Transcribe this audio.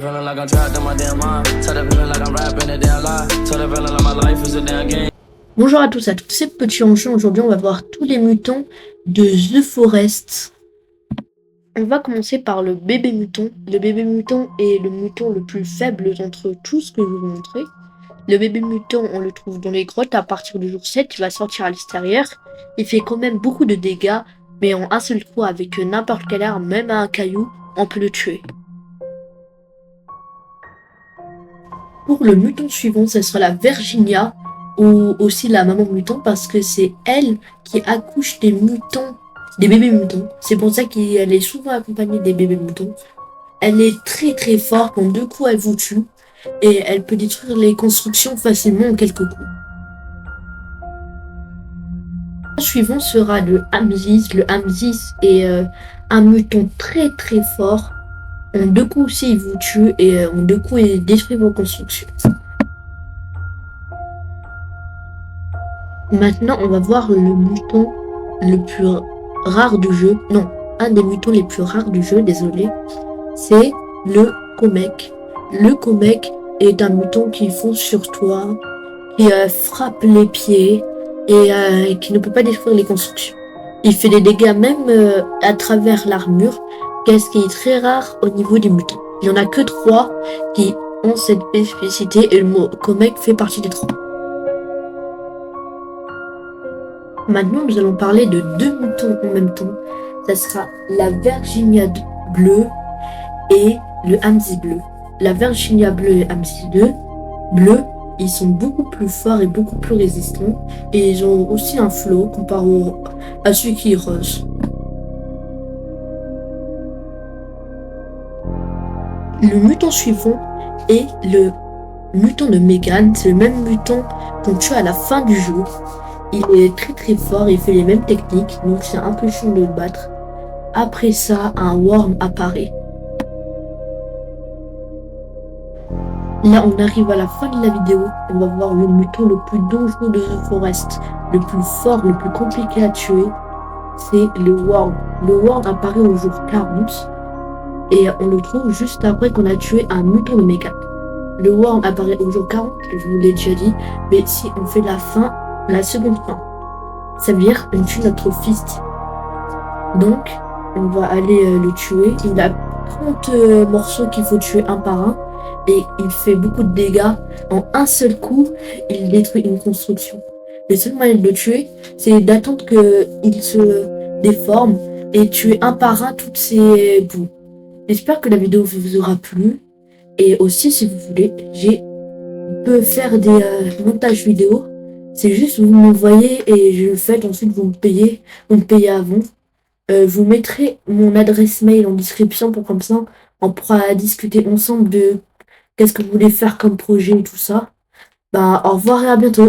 Feeling like I'm trapped in my damn mind. Tell the feeling like I'm rapping a damn lie. Tell the feeling like my life is a damn game. Bonjour à tous, ces petits enchants. Aujourd'hui, on va voir tous les mutants de The Forest. On va commencer par le bébé mutant. Le bébé mutant est le mutant le plus faible d'entre tous que je vais vous montrer. Le bébé mutant, on le trouve dans les grottes à partir du jour 7. Il va sortir à l'extérieur. Il fait quand même beaucoup de dégâts, mais en un seul coup, avec n'importe quelle arme, même un caillou, on peut le tuer. Pour le mutant suivant, ce sera la Virginia, ou aussi la maman mutant, parce que c'est elle qui accouche des mutants, des bébés mutants. C'est pour ça qu'elle est souvent accompagnée des bébés mutants. Elle est très très forte, en 2 coups elle vous tue, et elle peut détruire les constructions facilement en quelques coups. Le suivant sera le Hamzis. Le Hamzis est un mutant très très fort. En 2 coups aussi il vous tue, et en 2 coups il détruit vos constructions. Maintenant, on va voir le mutant le plus rare du jeu. Non, un des mutants les plus rares du jeu, désolé. C'est le Comek. Le Comek est un mutant qui fonce sur toi, qui frappe les pieds et qui ne peut pas détruire les constructions. Il fait des dégâts même à travers l'armure, ce qui est très rare au niveau des mutants. Il n'y en a que 3 qui ont cette spécificité et le Comek fait partie des 3. Maintenant, nous allons parler de 2 mutants en même temps. Ça sera la Virginia bleue et le Hamzis bleu. La Virginia bleue et Hamzis bleu, ils sont beaucoup plus forts et beaucoup plus résistants. Et ils ont aussi un flow comparé à celui qui est rose. Le mutant suivant est le mutant de Megan. C'est le même mutant qu'on tue à la fin du jeu. Il est très très fort, il fait les mêmes techniques, donc c'est un peu chiant de le battre. Après ça, un worm apparaît. Là, on arrive à la fin de la vidéo. On va voir le mutant le plus dangereux de The Forest, le plus fort, le plus compliqué à tuer. C'est le worm. Le worm apparaît au jour 40 et on le trouve juste après qu'on a tué un mutant de Megan. Le worm apparaît au jour 40, je vous l'ai déjà dit, mais si on fait la seconde fin, ça veut dire on tue notre fils. Donc on va aller le tuer. Il a 30 morceaux qu'il faut tuer un par un et il fait beaucoup de dégâts. En un seul coup il détruit une construction. Le seul moyen de le tuer, c'est d'attendre qu'il se déforme et tuer un par un toutes ses bouts. J'espère que la vidéo vous aura plu, et aussi si vous voulez, je peux faire des montages vidéo. C'est juste vous m'envoyez et je le fais, ensuite vous me payez avant. Vous mettrez mon adresse mail en description pour comme ça on pourra discuter ensemble de qu'est-ce que vous voulez faire comme projet et tout ça. Au revoir et à bientôt.